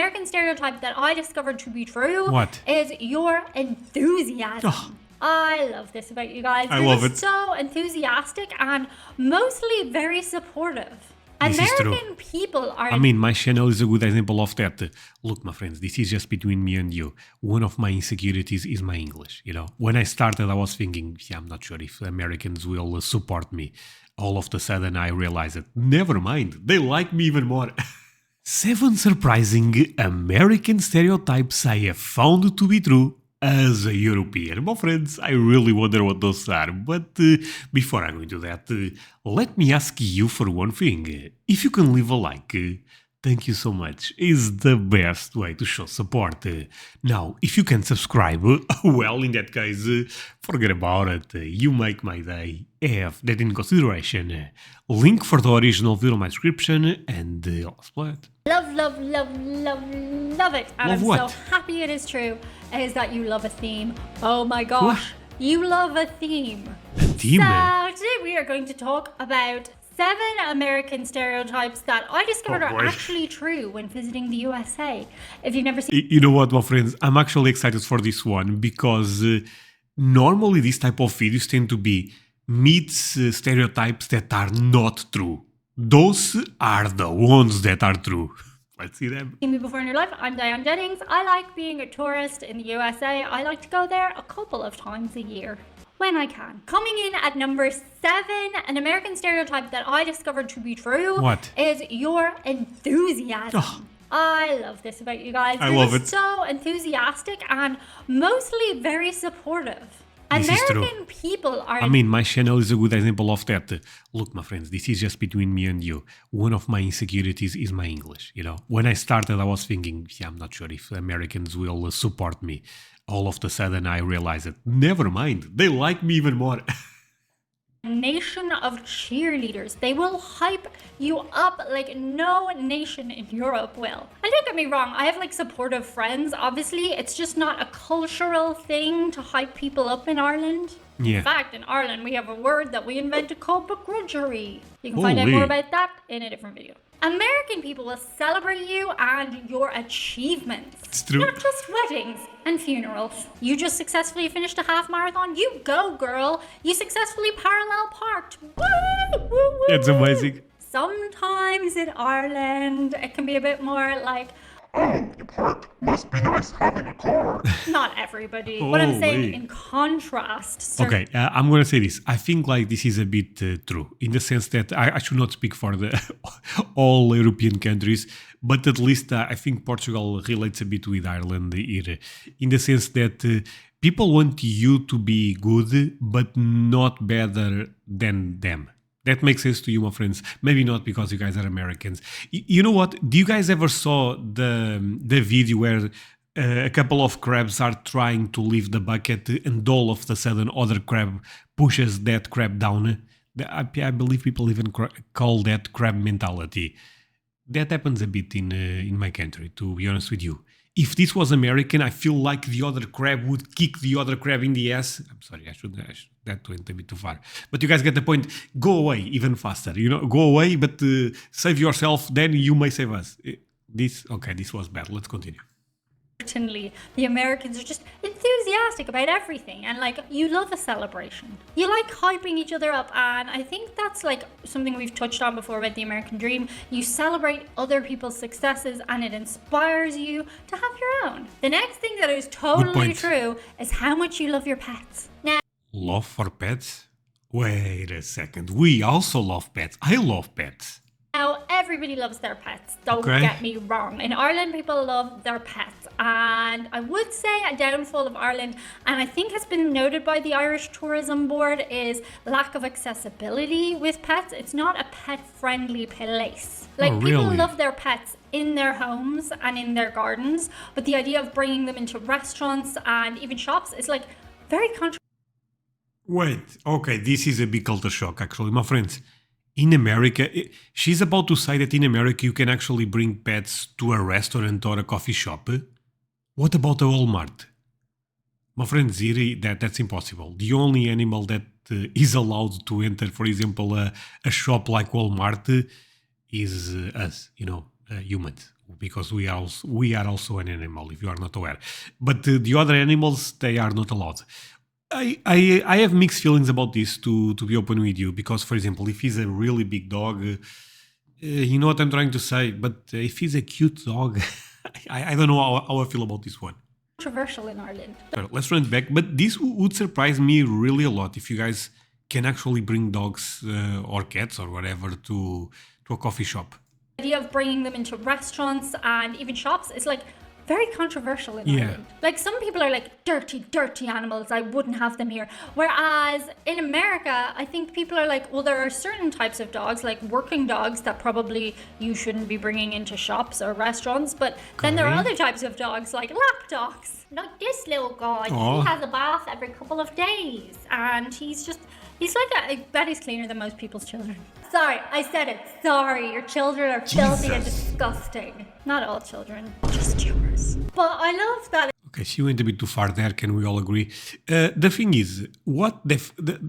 American stereotype that I discovered to be true What? is your enthusiasm. Oh. I love this about you guys. I You're love just it. so enthusiastic and mostly very supportive. This is true. American people are... I mean, my channel is a good example of that. Look, my friends, this is just between me and you. One of my insecurities is my English, you know. When I started, I was thinking, I'm not sure if Americans will support me. All of a sudden, I realized that, never mind, they like me even more. 7 surprising American stereotypes I have found to be true as a European. My friends, I really wonder what those are. But before I go into that, let me ask you for one thing. If you can leave a like, thank you so much. Is the best way to show support. Now, if you can subscribe, well, in that case, forget about it. You make my day. Have that in consideration. Link for the original video in my description, and let's play it. Love, love, love, love, love it. And Love I'm what? so happy it is true, is that you love a theme. Oh my gosh, you love a theme. A theme? So today we are going to talk about 7 American stereotypes that I discovered Oh, boy. are actually true when visiting the USA. If you've never seen... You know what, my friends? I'm actually excited for this one because normally these type of videos tend to be myths, stereotypes that are not true. Those are the ones that are true. Let's see them. me before in your life, I'm Diane Jennings. I like being a tourist in the USA. I like to go there a couple of times a year when I can. Coming in at number 7, an American stereotype that I discovered to be true What? is your enthusiasm. Oh. I love this about you guys. I You're love just it. so enthusiastic and mostly very supportive. This is true. American people are... I mean, my channel is a good example of that. Look, my friends, this is just between me and you. One of my insecurities is my English, you know. When I started, I was thinking, I'm not sure if Americans will support me. All of a sudden, I realized that, never mind, they like me even more. nation of cheerleaders. They will hype you up like no nation in Europe will. And don't get me wrong, I have like supportive friends. Obviously, it's just not a cultural thing to hype people up in Ireland. Yeah. In fact, in Ireland, we have a word that we invented called begrudgery. You can find out Holy. more about that in a different video. American people will celebrate you and your achievements. It's true. Not just weddings and funerals. You just successfully finished a half marathon. You go, girl. You successfully parallel parked. Woo, woo, woo, That's woo. amazing. Sometimes in Ireland, it can be a bit more like, Oh, the park must be nice having a car. not everybody. What I'm saying Holy. in contrast. certain Okay, I'm going to say this. I think like this is a bit true in the sense that I should not speak for the all European countries, but at least I think Portugal relates a bit with Ireland here in the sense that people want you to be good, but not better than them. That makes sense to you, my friends. Maybe not because you guys are Americans. You know what? Do you guys ever saw the video where a couple of crabs are trying to leave the bucket and all of a sudden other crab pushes that crab down? I believe people even call that crab mentality. That happens a bit in my country, to be honest with you. If this was American, I feel like the other crab would kick the other crab in the ass. I'm sorry, that went a bit too far. But you guys get the point. Go away even faster. You know, go away, but save yourself. Then you may save us. This was bad. Let's continue. Certainly, the Americans are just enthusiastic about everything, and like you love a celebration. You like hyping each other up, and I think that's like something we've touched on before about the American dream. You celebrate other people's successes, and it inspires you to have your own. The next thing that is totally point. true is how much you love your pets. Now, Love for pets? Wait a second. We also love pets. I love pets. everybody loves their pets. Don't Okay. get me wrong. In Ireland, people love their pets. And I would say a downfall of Ireland, and I think has been noted by the Irish Tourism Board, is lack of accessibility with pets. It's not a pet-friendly place. Like, people really? love their pets in their homes and in their gardens, but the idea of bringing them into restaurants and even shops is like very controversial. Wait, okay, this is a big culture shock, actually, my friends. In America, she's about to say that in America you can actually bring pets to a restaurant or a coffee shop. What about a Walmart? My friends, here, that's impossible. The only animal that is allowed to enter, for example, a shop like Walmart is us, humans. because we are also an animal, if you are not aware. But the other animals, they are not allowed. I have mixed feelings about this, to be open with you, because, for example, if he's a really big dog, you know what I'm trying to say, but if he's a cute dog, I don't know how I feel about this one. Controversial in Ireland. Let's run it back, but this would surprise me really a lot if you guys can actually bring dogs or cats or whatever to a coffee shop. The idea of bringing them into restaurants and even shops is like very controversial in Yeah. Ireland. Like some people are like dirty animals, I wouldn't have them here. Whereas in America, I think people are like, well, there are certain types of dogs, like working dogs, that probably you shouldn't be bringing into shops or restaurants. But then there are Okay. other types of dogs, like lap dogs. Like this little guy, Aw. he has a bath every couple of days, and he's like I bet he's cleaner than most people's children. Sorry, I said it. Sorry, your children are filthy and Jesus. disgusting. Not all children, just yours. But I love that. Okay, she went a bit too far there, can we all agree? The thing is,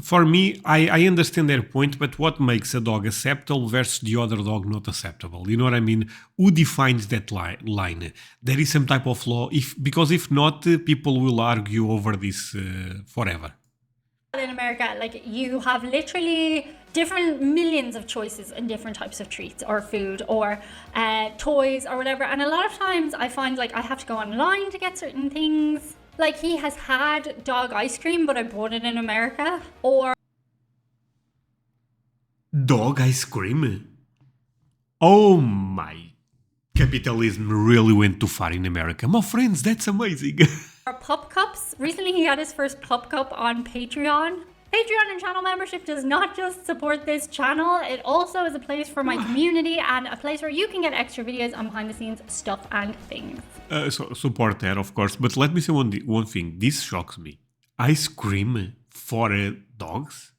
for me, I understand their point, but what makes a dog acceptable versus the other dog not acceptable? You know what I mean? Who defines that line? There is some type of law, because if not, people will argue over this forever. In America, like you have literally different millions of choices in different types of treats or food or toys or whatever. And a lot of times I find like I have to go online to get certain things. Like he has had dog ice cream, but I bought it in America. Or Dog ice cream? Oh my. Capitalism really went too far in America. My friends, that's amazing. pup cups. Recently he had his first pup cup on Patreon. Patreon and channel membership does not just support this channel, it also is a place for my community and a place where you can get extra videos on behind the scenes stuff and things. So support that, of course. But let me say one thing. This shocks me. Ice cream for dogs?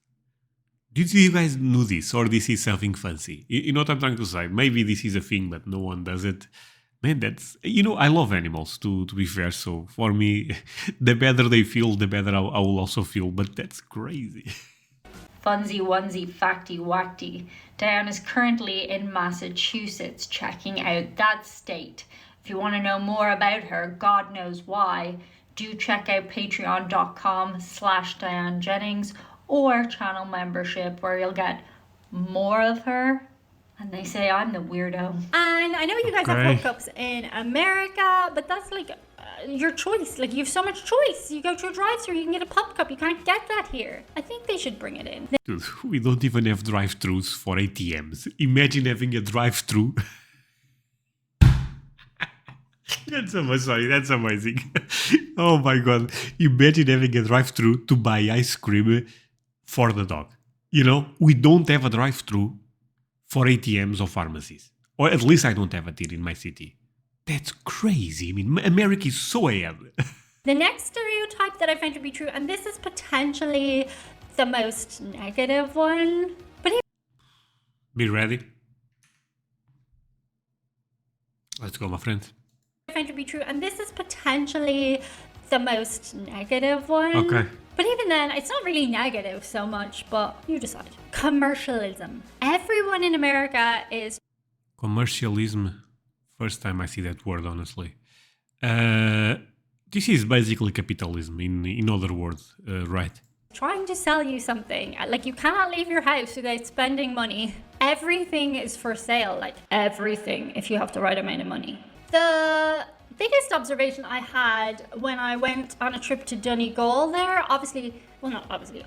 Did you guys know this, or this is something fancy? You know what I'm trying to say? Maybe this is a thing, but no one does it. Man, that's... I love animals, to be fair. So for me, the better they feel, the better I will also feel. But that's crazy. Funsy onesie facty wacty. Diane is currently in Massachusetts checking out that state. If you want to know more about her, God knows why, do check out patreon.com/Diane Jennings or channel membership where you'll get more of her. And they say I'm the weirdo. And I know you guys Okay. have pup cups in America, but that's like your choice. Like you have so much choice. You go to a drive-thru, you can get a pup cup. You can't get that here. I think they should bring it in. Dude, we don't even have drive-thrus for ATMs. Imagine having a drive-thru. That's amazing. Oh my god. Imagine having a drive-thru to buy ice cream for the dog. We don't have a drive-thru for ATMs or pharmacies. Or at least I don't have it here in my city. That's crazy. I mean, America is so ahead. The next stereotype that I find to be true, and this is potentially the most negative one, but Be ready. Let's go, my friend. I find to be true, and this is potentially the most negative one. Okay. But even then, it's not really negative so much, but you decide. Commercialism. Everyone in America is Commercialism. First time I see that word, honestly. This is basically capitalism, in other words, right? trying to sell you something. Like, you cannot leave your house without spending money. Everything is for sale, like everything, if you have the right amount of money. The biggest observation I had when I went on a trip to Donegal there,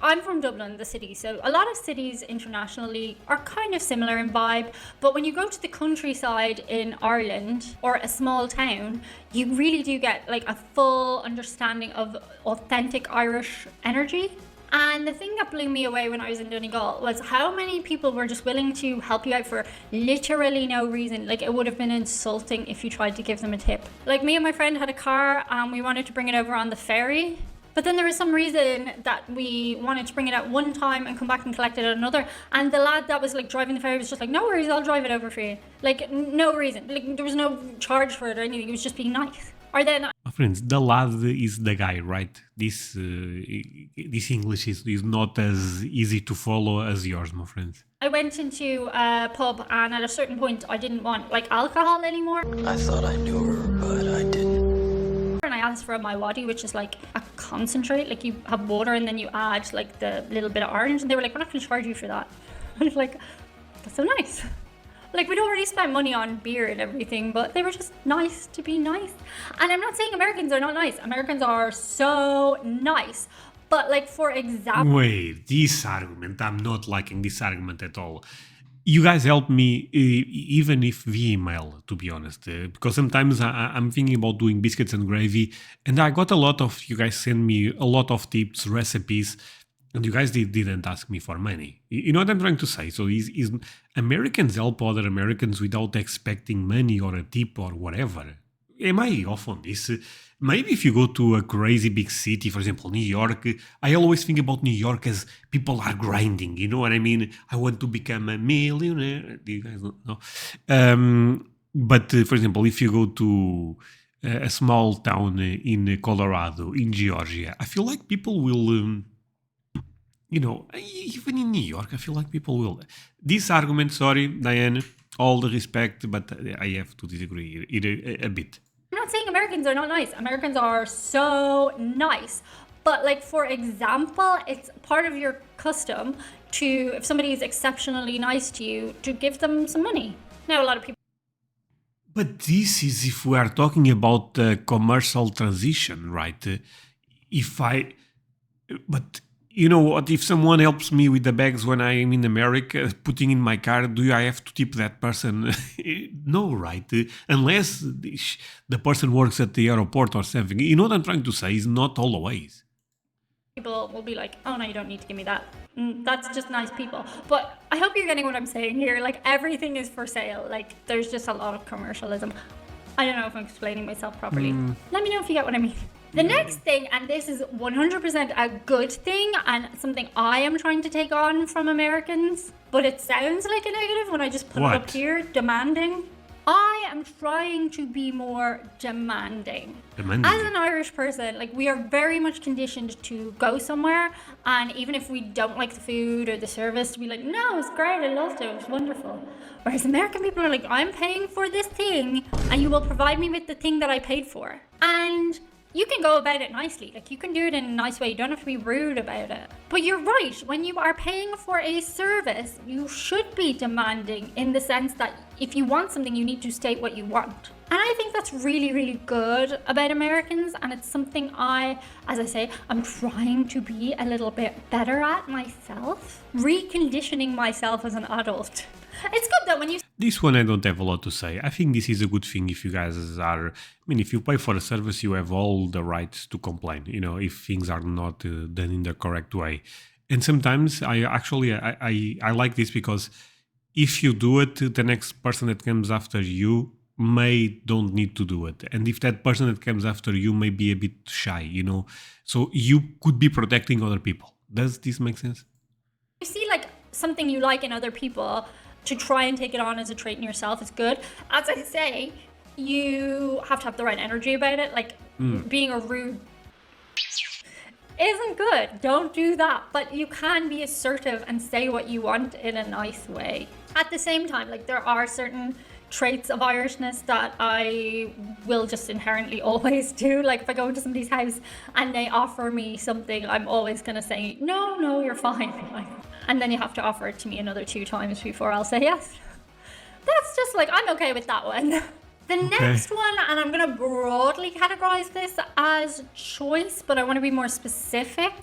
I'm from Dublin, the city, so a lot of cities internationally are kind of similar in vibe, but when you go to the countryside in Ireland or a small town, you really do get like a full understanding of authentic Irish energy. And the thing that blew me away when I was in Donegal was how many people were just willing to help you out for literally no reason. Like, it would have been insulting if you tried to give them a tip. Like, me and my friend had a car and we wanted to bring it over on the ferry. But then there was some reason that we wanted to bring it out one time and come back and collect it at another. And the lad that was like driving the ferry was just like, no worries, I'll drive it over for you. Like, no reason. Like, there was no charge for it or anything. It was just being nice. Or then My friends, the lad is the guy, right? This English is not as easy to follow as yours, my friends. I went into a pub and at a certain point I didn't want like alcohol anymore. I thought I knew her, but I didn't. And I asked for a my waddy, which is like a concentrate. Like you have water and then you add like the little bit of orange, and they were like, "We're not going to charge you for that." I was like, "That's so nice." Like we'd already spent money on beer and everything, but they were just nice to be nice. And I'm not saying Americans are not nice. Americans are so nice. But like for example, Wait, this argument, I'm not liking this argument at all. You guys help me, even if via email, to be honest, because sometimes I'm thinking about doing biscuits and gravy, and I got a lot of you guys send me a lot of tips, recipes, and you guys didn't ask me for money. You know what I'm trying to say? So is Americans help other Americans without expecting money or a tip or whatever? Am I off on this? Maybe if you go to a crazy big city, for example, New York, I always think about New York as people are grinding. You know what I mean? I want to become a millionaire. Do you guys know? But for example, if you go to a small town in Colorado, in Georgia, I feel like people will... even in New York, I feel like people will. This argument, sorry, Diane, all the respect, but I have to disagree a bit. I'm not saying Americans are not nice. Americans are so nice. But like for example, it's part of your custom to, if somebody is exceptionally nice to you, to give them some money. Now a lot of people. But this is if we are talking about commercial transition, right? But you know what? If someone helps me with the bags when I am in America, putting in my car, do I have to tip that person? No, right? Unless the person works at the airport or something. You know what I'm trying to say? It's not always. People will be like, "Oh no, you don't need to give me that. That's just nice people." But I hope you're getting what I'm saying here. Like everything is for sale. Like there's just a lot of commercialism. I don't know if I'm explaining myself properly. Let me know if you get what I mean. The next thing, and this is 100% a good thing and something I am trying to take on from Americans, but it sounds like a negative when I just put it up here, demanding. I am trying to be more demanding. As an Irish person, like we are very much conditioned to go somewhere, and even if we don't like the food or the service, to be like, "No, it's great, I loved it, it was wonderful." Whereas American people are like, "I'm paying for this thing, and you will provide me with the thing that I paid for." And you can go about it nicely. Like you can do it in a nice way. You don't have to be rude about it. But you're right. When you are paying for a service, you should be demanding in the sense that if you want something, you need to state what you want. And I think that's really, really good about Americans. And it's something as I say, I'm trying to be a little bit better at myself. Reconditioning myself as an adult. It's good though when you... This one I don't have a lot to say. I think this is a good thing if you guys are... I mean, if you pay for a service, you have all the rights to complain, if things are not done in the correct way. And sometimes I like this because if you do it, the next person that comes after you don't need to do it. And if that person that comes after you may be a bit shy, so you could be protecting other people. Does this make sense? You see like something you like in other people, to try and take it on as a trait in yourself is good. As I say, you have to have the right energy about it. Like being a rude isn't good. Don't do that. But you can be assertive and say what you want in a nice way. At the same time, like there are certain traits of Irishness that I will just inherently always do. Like if I go into somebody's house and they offer me something, I'm always going to say, no, you're fine. And then you have to offer it to me another 2 times before I'll say yes. That's just like, I'm okay with that one. The next one, and I'm going to broadly categorize this as choice, but I want to be more specific.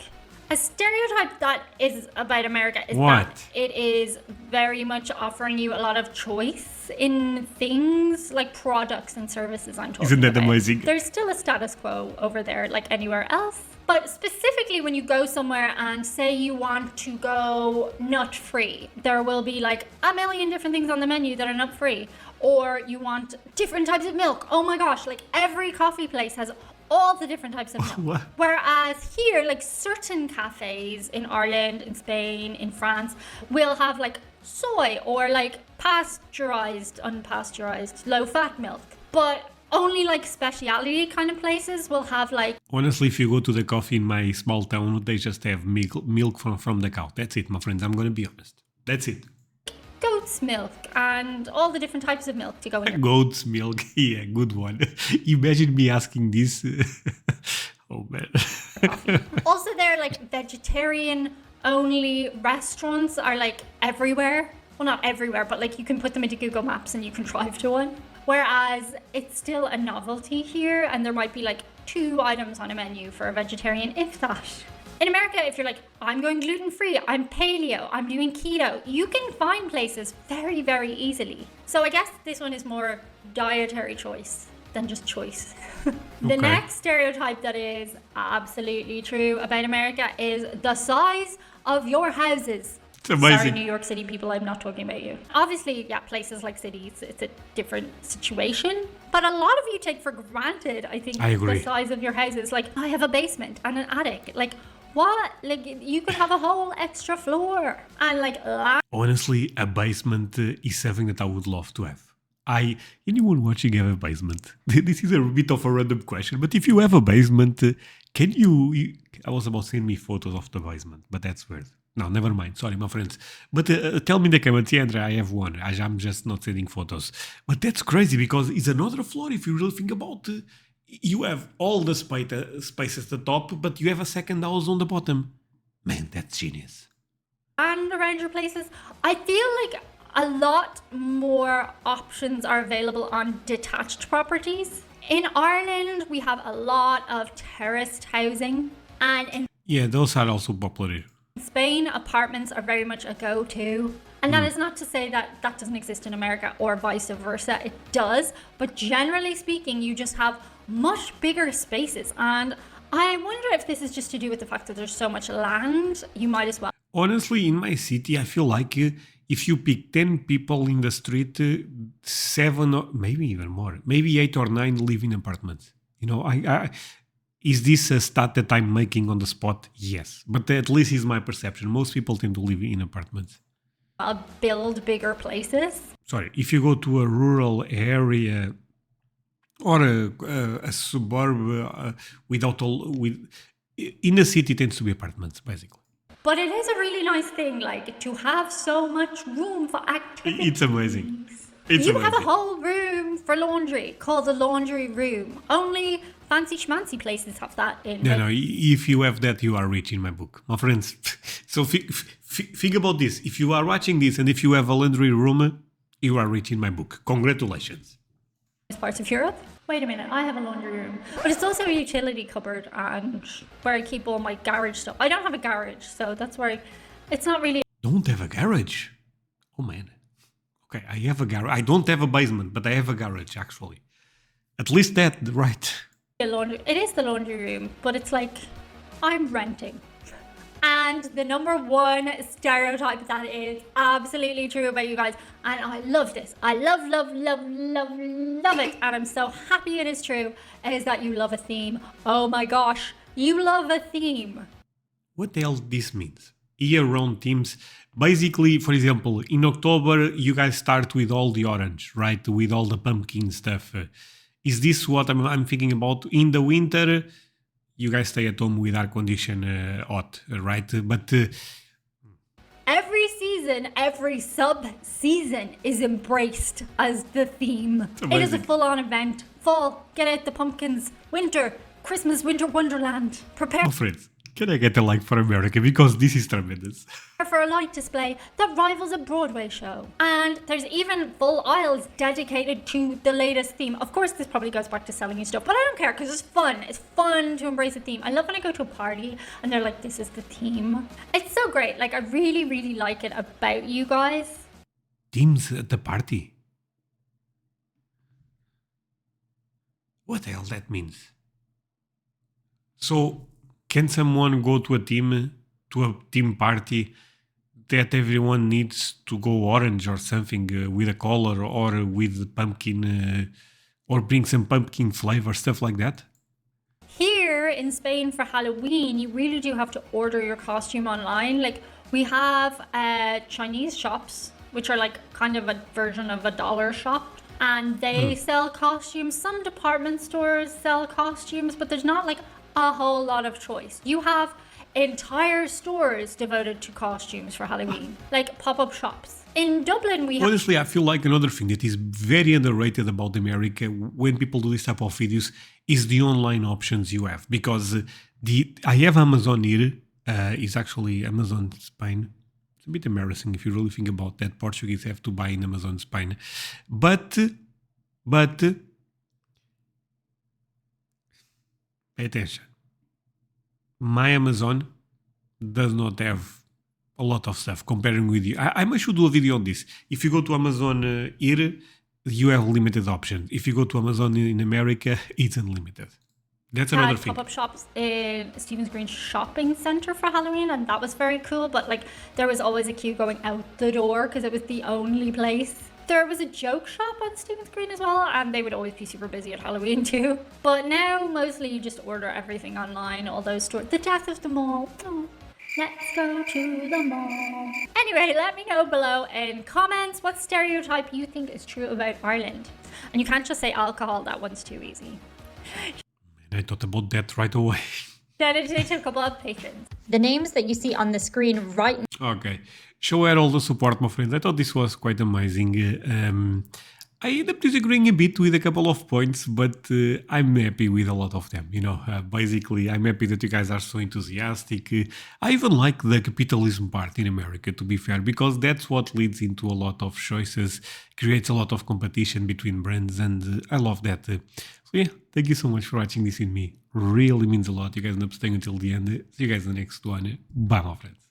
A stereotype that is about America is that it is very much offering you a lot of choice in things like products and services I'm talking about. Isn't that amazing? There's still a status quo over there like anywhere else. But specifically when you go somewhere and say you want to go nut-free, there will be like a million different things on the menu that are nut-free. Or you want different types of milk. Oh my gosh, like every coffee place has all the different types of milk. Whereas here, like certain cafes in Ireland, in Spain, in France, will have like soy or like pasteurized, unpasteurized, low-fat milk. But Only like specialty kind of places will have like Honestly, if you go to the coffee in my small town, they just have milk from the cow. That's it, my friends. I'm going to be honest. That's it. goat's milk and all the different types of milk to go in. Goat's milk. Yeah, good one. Imagine me asking this. Oh, man. Also, they're like vegetarian only restaurants are like everywhere. Well, not everywhere, but like you can put them into Google Maps and you can drive to one. Whereas it's still a novelty here, and there might be like 2 items on a menu for a vegetarian, if that. In America, if you're like, I'm going gluten-free, I'm paleo, I'm doing keto, you can find places very, very easily. So I guess this one is more dietary choice than just choice. The Okay. next stereotype that is absolutely true about America is the size of your houses. It's amazing. Sorry, New York City people, I'm not talking about you. Obviously, yeah, places like cities, it's a different situation. But a lot of you take for granted, I think, I agree. the size of your houses. Like, I have a basement and an attic. Like, what? Like, you could have a whole extra floor. And like, Honestly, a basement is something that I would love to have. Anyone watching have a basement? This is a bit of a random question, but if you have a basement, can you I was about to send me photos of the basement, but that's weird. No, never mind. Sorry, my friends. But tell me in the comments, yeah, André, I have one. I'm just not sending photos. But that's crazy because it's another floor if you really think about it. You have all the space at the top, but you have a second house on the bottom. Man, that's genius. and around your places, I feel like a lot more options are available on detached properties. In Ireland, we have a lot of terraced housing, and in Yeah, those are also popular here. Spain, apartments are very much a go-to. And that is not to say that that doesn't exist in America or vice versa. It does. But generally speaking, you just have much bigger spaces. And I wonder if this is just to do with the fact that there's so much land, you might as well. Honestly, in my city, I feel like if you pick 10 people in the street, 7 or maybe even more, maybe 8 or 9 live in apartments. You know, is this a stat that I'm making on the spot? Yes, but at least is my perception. Most people tend to live in apartments. Build bigger places. Sorry, if you go to a rural area or a suburb in a city, it tends to be apartments, basically. But it is a really nice thing, like, to have so much room for activities. It's amazing. It's You amazing. have a whole room for laundry called the laundry room. Only fancy schmancy places have that in. No, if you have that, you are rich in my book. My friends, so think about this. If you are watching this and if you have a laundry room, you are rich in my book. Congratulations. Parts of Europe. Wait a minute, I have a laundry room. But it's also a utility cupboard and where I keep all my garage stuff. I don't have a garage, so that's where it's not really Don't have a garage? Oh, man. Okay, I have a garage. I don't have a basement, but I have a garage, actually. At least that, right. a laundry. It is the laundry room, but it's like I'm renting. And the number one stereotype that is absolutely true about you guys, and I love this. I love it. And I'm so happy it is true, is that you love a theme. Oh my gosh, you love a theme. What the hell this means? Year-round teams. Basically, for example, in October, you guys start with all the orange, right? With all the pumpkin stuff. Is this what I'm thinking about? In the winter, you guys stay at home with air condition hot, right? But Every season, every sub-season is embraced as the theme. It is a amazing. full-on event. Fall, get out the pumpkins. Winter, Christmas, winter wonderland. Prepare oh, friends, can I get a like for America? Because this is tremendous. for a light display that rivals a Broadway show. And there's even full aisles dedicated to the latest theme. Of course, this probably goes back to selling you stuff, but I don't care because it's fun. It's fun to embrace a theme. I love when I go to a party and they're like, this is the theme. It's so great. Like, I really, really like it about you guys. Teams at the party. What the hell that means? So, can someone go to a team party that everyone needs to go orange or something with a color or with pumpkin or bring some pumpkin flavor, stuff like that? Here in Spain for Halloween, you really do have to order your costume online. Like, we have Chinese shops, which are like kind of a version of a dollar shop. and they sell costumes. Some department stores sell costumes, but there's not like a whole lot of choice. You have entire stores devoted to costumes for Halloween, like pop-up shops. In Dublin, we have... Honestly, I feel like another thing that is very underrated about America when people do this type of videos is the online options you have. Because I have Amazon here, it's actually Amazon Spain. It's a bit embarrassing if you really think about that. Portuguese have to buy in Amazon Spain. But pay attention. My Amazon does not have a lot of stuff comparing with you. I should do a video on this. If you go to Amazon here, you have limited options. If you go to Amazon in America, it's unlimited. That's another thing. Pop-up shops in Stephen's Green shopping center for Halloween, and that was very cool. But like, there was always a queue going out the door because it was the only place. There was a joke shop on Stephen's Green as well, and they would always be super busy at Halloween too. But now, mostly you just order everything online, all those stores. The death of the mall. Oh, let's go to the mall. Anyway, let me know below in comments what stereotype you think is true about Ireland. And you can't just say alcohol, that one's too easy. I thought about that right away. That it takes a couple of patrons. The names that you see on the screen right Okay. Show her all the support, my friends. I thought this was quite amazing. I end up disagreeing a bit with a couple of points, but I'm happy with a lot of them. You know, basically, I'm happy that you guys are so enthusiastic. I even like the capitalism part in America, to be fair, because that's what leads into a lot of choices, creates a lot of competition between brands, and I love that. So yeah, thank you so much for watching this with me. Really means a lot. You guys end up staying until the end. See you guys in the next one. Bye, my friends.